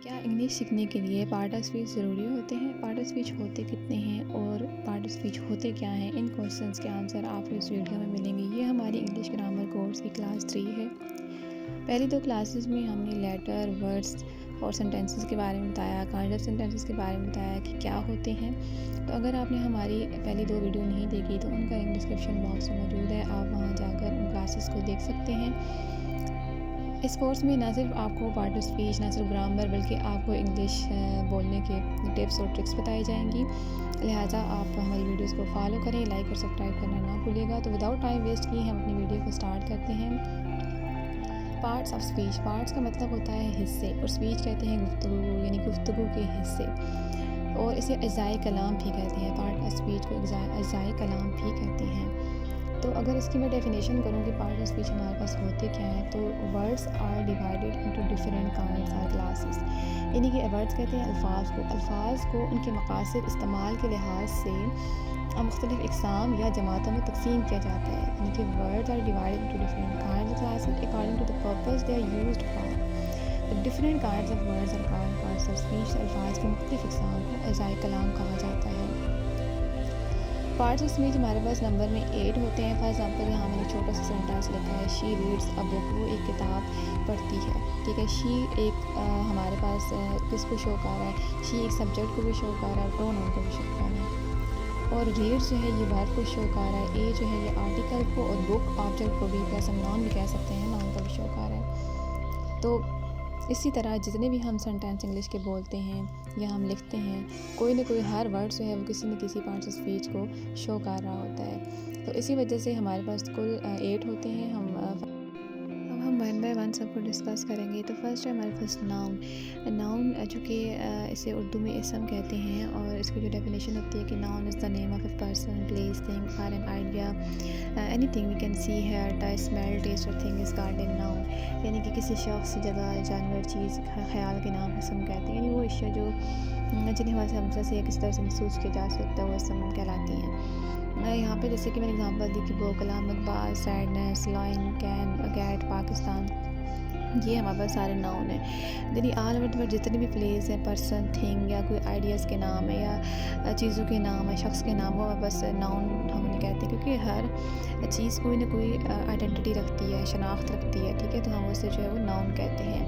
क्या इंग्लिश सीखने के लिए पार्ट ऑफ स्पीच ज़रूरी होते हैं? पार्ट ऑफ स्पीच होते कितने हैं और पार्ट ऑफ स्पीच होते क्या हैं? इन क्वेश्चंस के आंसर आपको इस वीडियो में मिलेंगे। ये हमारी इंग्लिश ग्रामर कोर्स की क्लास 3 है। पहली दो क्लासेस में हमने लेटर, वर्ड्स और सेंटेंसेस के बारे में बताया, काइंड ऑफ सेंटेंसेस के बारे में बताया कि क्या होते हैं। तो अगर आपने हमारी पहली दो वीडियो नहीं देखी तो उनका लिंक डिस्क्रिप्शन बॉक्स में मौजूद है, आप वहाँ जाकर उन क्लासेस को देख सकते हैं। इस कोर्स में ना सिर्फ आपको पार्ट ऑफ स्पीच, ना सिर्फ ग्रामर, बल्कि आपको इंग्लिश बोलने के टिप्स और ट्रिक्स बताई जाएंगी। लिहाजा आप हमारी वीडियोस को फॉलो करें, लाइक और सब्सक्राइब करना ना भूलिएगा। तो विदाउट टाइम वेस्ट किए हम अपनी वीडियो को स्टार्ट करते हैं। पार्ट्स ऑफ स्पीच, पार्ट्स का मतलब होता है हिस्से, और स्पीच कहते हैं गुफ्तगू, यानी गुफ्तगू के हिस्से, और इसे अज़ाए कलाम भी कहते हैं। पार्ट ऑफ स्पीच को अज़ाए कलाम भी कहते हैं। तो अगर इसकी मैं डेफिनेशन करूँ कि पार्ट ऑफ स्पीच हमारे पास होते क्या हैं, तो words are divided into different kinds और क्लासेस, यानी कि वर्ड्स कहते हैं अल्फाज को उनके मकासद इस्तेमाल के लिहाज से मुख्तलिफ इक़साम या जमातों में तकसीम किया जाता है। यानी कि words are divided into different kinds of classes according to the purpose they are used for. Different kinds of words और पार्ट्स ऑफ स्पीच, अल्फाज के मुख्तलिफ इक़साम को अज़ाए कलाम कहा जाता है। पार्ट्स ऑफ स्पीच हमारे पास नंबर में 8 होते हैं। फॉर एग्जांपल यहाँ मैंने छोटा सा सेंटेंस लिखा है, शी रीड्स अ बुक, वो एक किताब पढ़ती है। ठीक है, शी एक हमारे पास किसको शो कर रहा है, शी एक सब्जेक्ट को भी शो कर रहा है, प्रोनाउन को भी शो कर रहा है। और रीड जो है ये वर्ब को शो कर रहा है, ए जो है ये आर्टिकल को, और बुक ऑब्जेक्ट को भी प्लस हम नाउन भी कह सकते हैं, नाउन को भी शो कर रहा है। तो इसी तरह जितने भी हम सेंटेंस इंग्लिश के बोलते हैं या हम लिखते हैं, कोई ना कोई हर वर्ड जो है वो किसी न किसी पार्ट ऑफ स्पीच को शो कर रहा होता है। तो इसी वजह से हमारे पास कुल 8 होते हैं। हम वन बाय वन सबको डिस्कस करेंगे। तो फर्स्ट है हमारे पास नाउन। नाउन जो कि इसे उर्दू में इसम कहते हैं, और इसकी जो डेफिनेशन होती है कि noun is the name of a person, place, thing और an idea, anything we can see, hear, touch, smell, taste और thing is called in noun. यानी कि किसी शख्स, जगह, जानवर, चीज़, ख्याल के नाम इसम कहते हैं, यानी वो अशिया जो जिन्हें हमारे से किस तरह से महसूस किया जा सकता है वो इसम कहलाती हैं। यहाँ पे जैसे कि मैंने एग्जांपल दी कि वो Kalam, Iqbal, sadness, line, can, gate, Pakistan, ये हमारे पास सारे नाउन हैं। यानी ऑल ओवर द वर्ल्ड जितने भी प्लेस हैं, पर्सन, थिंग या कोई आइडियाज़ के नाम है या चीज़ों के नाम है, शख्स के नाम, वो हमारे पास नाउन हम उन्हें कहते हैं, क्योंकि हर चीज़ कोई ना कोई आइडेंटिटी रखती है, शनाख्त रखती है। ठीक है, तो हम उसे जो है वो नाउन कहते हैं।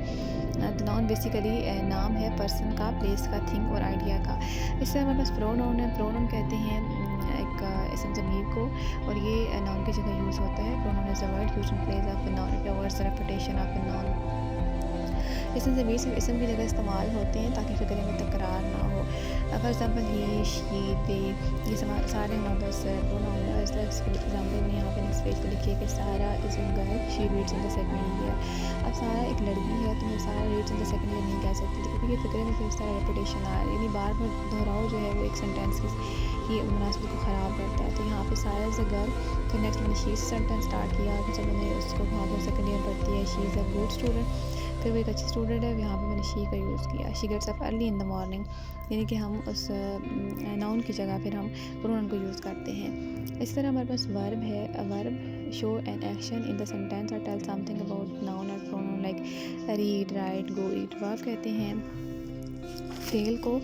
तो नाउन बेसिकली नाम है पर्सन का, प्लेस का, थिंग और आइडिया का। इससे हमारे पास प्रोनाउन है। प्रोनाउन कहते हैं एक इसम ज़मीर को, और ये नाउन की जगह यूज़ होता है। Pronoun is the word used in place of a noun, it covers the reputation of a noun. इसम ज़मीर सिर्फ इसम की जगह इस्तेमाल होते हैं ताकि फ़िक्र में तकरार ना हो। फॉर एग्जांपल ये, शी, दे, ये सारे हमारे पास प्रोनाउन है। इस एग्जांपल में यहाँ पे नेक्स्ट पेज पे लिखिए कि सारा is a girl, she reads in the second year. अब सारा एक लड़की है, तो मैं सारा reads in the second year नहीं कह सकती, क्योंकि ये फ़िक्र में फिर इस तरह रेपुटेशन आ रहा है, यानी बार बार दोहराओ जो है वो एक सेंटेंस की मुनासिबत को ख़राब करता है। तो यहाँ पे सारा इज़ अ गर्ल, फिर नेक्स्ट मैंने शी सेंटेंस स्टार्ट किया, जब मैंने उसको कहा कि सेकंड ईयर पढ़ती है, she is a good student, फिर वो एक अच्छी स्टूडेंट है, यहाँ पे मैंने शी का यूज़ किया। She gets up early in the morning, यानी कि हम उस नाउन की जगह फिर हम प्रोनाउन को यूज़ करते हैं। इस तरह हमारे पास वर्ब है। Verb show an action in the sentence और टेल समथिंग अबाउट नाउन और प्रोनाउन, लाइक रीड, राइट, गो, ईट। वर्ब कहते हैं फेल को,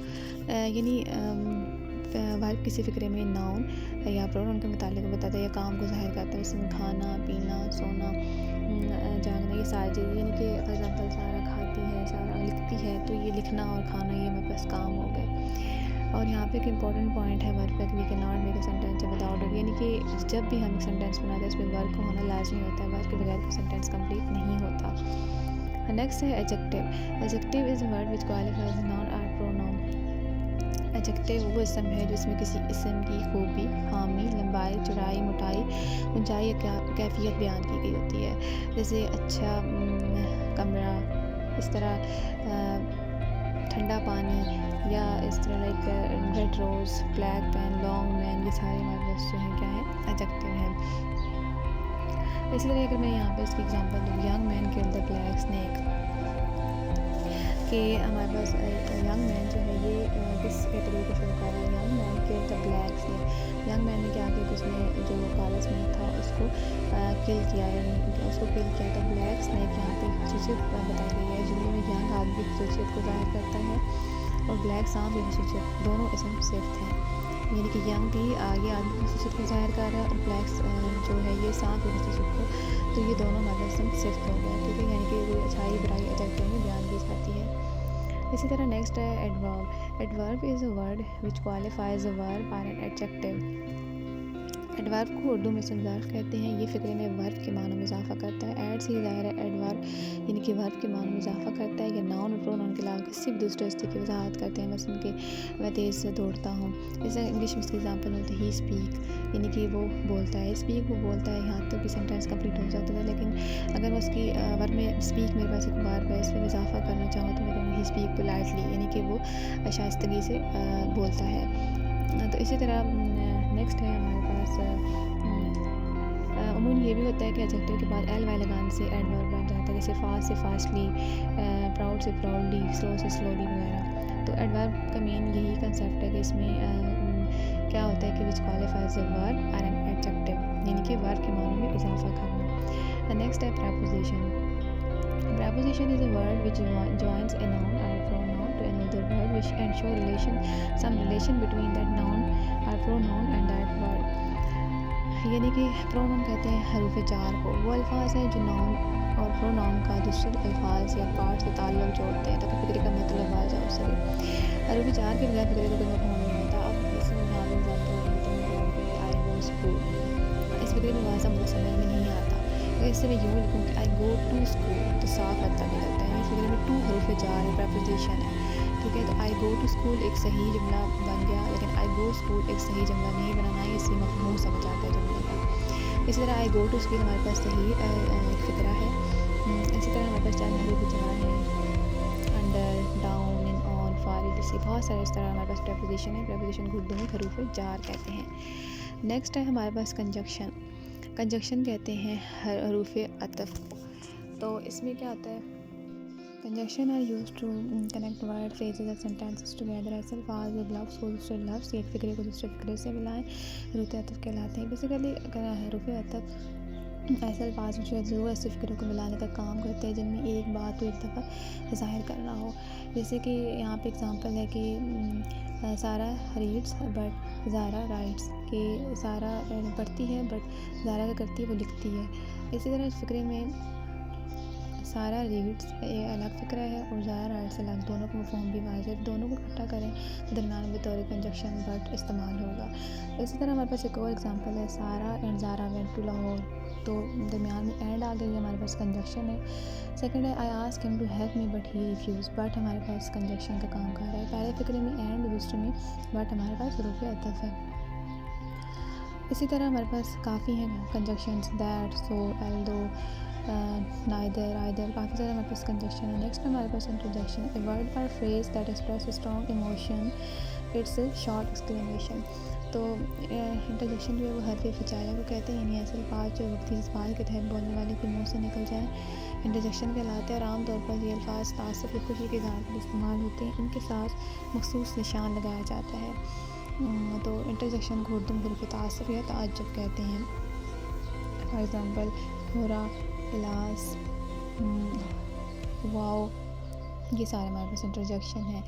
यानी वर्ब किसी फ़िक्रे में नाउन या प्रोनाउन के मुतालिक बताता है या काम को ज़ाहिर करता है। इसमें खाना, पीना, सोना, जागना, ये सारी चीज़ें, यानी कि फॉर एग्जांपल सारा खाती है, सारा लिखती है, तो ये लिखना और खाना ये मेरे पास काम हो गए। और यहाँ पे एक इम्पॉर्टेंट पॉइंट है वर्ब का, we can not make a sentence without it, यानी कि जब भी हम सेंटेंस बनाते हैं उसमें वर्ब का होना लाजमी होता है। वर्ब के बगैर कोई सेंटेंस कंप्लीट नहीं होता। नेक्स्ट है adjective. Adjective is a word which qualifies noun और प्रोनाउन। एडजेक्टिव वो इसम है जिसमें किसी इसम की खूबी, खामी, लंबाई, चौड़ाई, मोटाई, ऊंचाई या कैफियत बयान की गई होती है। जैसे अच्छा कमरा, इस तरह ठंडा पानी, या इस तरह like red rose, black pen, long man, ये सारे हमारे पास जो है क्या है, एडजेक्टिव है। इसी तरह अगर मैं यहाँ पे इसकी एग्जांपल दूँ, young man killed the black snake, कि हमारे पास यंग मैन जो है ये किस कैटेगरी को शो कर रहा है। Young man kill the black snake. Young man ने क्या किया कि उसने जो काला स्नेक था उसको किल किया, यानी उसको किल किया। तो ब्लैक स्नेक यहाँ पे खसूसियत बताई गई है। जुमले में यंग आदमी की खसूसियत को ज़ाहिर करता है और ब्लैक सांप की खसूसियत, दोनों इसम सिफ्त हैं, यानी कि यंग भी आगे आदमी की खसूसियत को ज़ाहिर कर रहा है और ब्लैक जो है ये सांप की खसूसियत को, तो ये दोनों मतलब इसम सिफ्त हो गया, ठीक है, यानी कि वो अच्छाई बुराई एडजेक्टिव में बयान की जाती है। इसी तरह नेक्स्ट है adverb. Adverb is a word which qualifies a verb और एन एडजेक्टिव। एडवर्ब को उर्दू में ज़र्फ कहते हैं। ये फ़िक्रे में वर्ब के मानों में इजाफा करता है। एड से ज़ाहिर है एडवर्ब यानी कि वर्ब के मानों में इजाफा करता है या नाउन और प्रोनाउन के अलावा किसी भी दूसरे रिश्ते की वजाहत करते हैं। मसलन कि मैं तेज़ से दौड़ता हूँ, जैसे इंग्लिश में इसकी एग्जांपल होती है ही स्पीक, यानी कि वो बोलता है। स्पीक वो बोलता है, यहाँ तक भी सेंटेंस कंप्लीट हो सकता है, लेकिन अगर मैं उसकी वर्ब में स्पीक मेरे पास एक वर्ब है, इसमें इजाफा करना चाहूँ तो मैं कहूँगी ही स्पीक पोलाइटली, यानी कि वो शाइस्तगी से बोलता है। तो इसी तरह नेक्स्ट है हमारे पास अमूमन ये भी होता है कि एडजेक्टिव के बाद एल वाई लगाने से एडवर्ब बन जाता है, जैसे फास्ट से फास्टली, प्राउड से प्राउडली, स्लो से स्लोली वगैरह। तो एडवर्ब का मेन यही कंसेप्ट है कि इसमें क्या होता है कि विच क्वालिफाइज अ वर्ब और एन एडजेक्टिव, यानी कि वर्ब के मानों में इजाफा करना। नेक्स्ट है preposition. Preposition is a word which joins a noun or a pronoun to another word which ensure some relation between that noun or pronoun and that word. यानी कि प्रोनाउन कहते हैं हरूफ जार को, वो अल्फाज हैं जो नाउन और प्रोनाउन का दूसरे अल्फाज या पार्ट से ताल्लुक़ जोड़ते हैं ताकि फिक्रे का मतलब आ जा सके। हरूफ जार के बगैर फिक्रे को कोई मफ़हूम नहीं होता। अब इसमें यहाँ पर एग्जाम्पल आई गो स्कूल, इस फिक्रे में वाज़ा मुझे समझ में नहीं आता, अगर इससे मैं यूँ लिखूँ कि आई गो टू स्कूल तो साफ लगता भी लगता है। इस फिक्रे में टू हरूफ जार है, प्रेपोजिशन है, ठीक है। तो आई गो टू स्कूल एक सही जुमला बन गया, लेकिन आई गो स्कूल एक सही जुमला नहीं बना, ना ही इससे मफ़हूम समझ आता है जुमले का। इसी तरह आई गो टू स्कूल हमारे पास सही एक फ़िक्रा है। इसी तरह हमारे पास 4 हरूफ जार हैं, अंडर, डाउन, इन, ऑन, फार, जैसे बहुत सारे इस तरह हमारे पास प्रेपोजिशन है। प्रेपोजिशन को उर्दू में हरूफ जार कहते हैं। नेक्स्ट है हमारे पास कंजक्शन। कंजक्शन कहते हैं हरूफ अतफ़ को। तो इसमें क्या होता है, conjunction are use to connect word phrases और सेंटेंसेस टुगेदर। ऐसे अल्फाज जब लफ्ज़ को दूसरे लफ्ज़ एक फ़िक्रे को दूसरे फ़िक्रे से मिलाएं हरूफ अतफ़ कहलाते हैं। बेसिकली हरूफ अतफ़ ऐसे अल्फाज जो ज़रूर ऐसे फ़िक्रों को मिलाने का काम करते हैं जिनमें एक बात को एक दफ़ा ज़ाहिर करना हो। जैसे कि यहाँ पे एग्ज़ाम्पल है कि सारा रीड्स बट ज़ारा राइट्स, कि सारा पढ़ती है बट ज़ारा क्या करती है, वो लिखती है। इसी तरह इस फ़िक्रे में सारा रीड्स ये अलग फ़िक्रा है और ज़ारा राइट्स अलग, दोनों को मफ़हूम भी वाज़ है। दोनों को इकट्ठा करें तो दरमियान में बतौर कंजक्शन बट इस्तेमाल होगा। इसी तरह हमारे पास एक और एग्ज़ाम्पल है, Sara and Zara went to Lahore, तो दरमियान में एंड आ गई, हमारे पास कंजक्शन है। सेकंड है I asked him to help me but he refuse, but हमारे पास कंजक्शन का काम कर रहा है। पहले फ़िक्रे में एंड, दूसरे में बट, हमारे पास हरूफ अतफ़ है। इसी तरह हमारे पास काफ़ी हैं conjunctions, that, so, although, neither, either, काफ़ी सारे हमारे पास कंजक्शन है। नेक्स्ट हमारे पास इंटरजेक्शन। ए वर्ड और phrase that express strong emotion, it's a short exclamation. तो इंटरजेक्शन जो है वो हरफ फिजाइया को कहते हैं, यानी ऐसे अल्फाज जो वक्ती जज्बात के तहत बोलने वाले के मुँह से निकल जाए इंटरजेक्शन कहलाते हैं। और आमतौर पर ये अल्फाज तासुफ़ या खुशी के इज़हार में इस्तेमाल होते हैं, इनके साथ मखसूस निशान लगाया जाता है। तो इंटरजेक्शन को उर्दू में हरूफ तासुफ़ या ताज्जुब कहते हैं। फॉर एग्ज़ाम्पल होरा, इलास, वाओ, ये सारे हमारे पास इंटरजेक्शन है।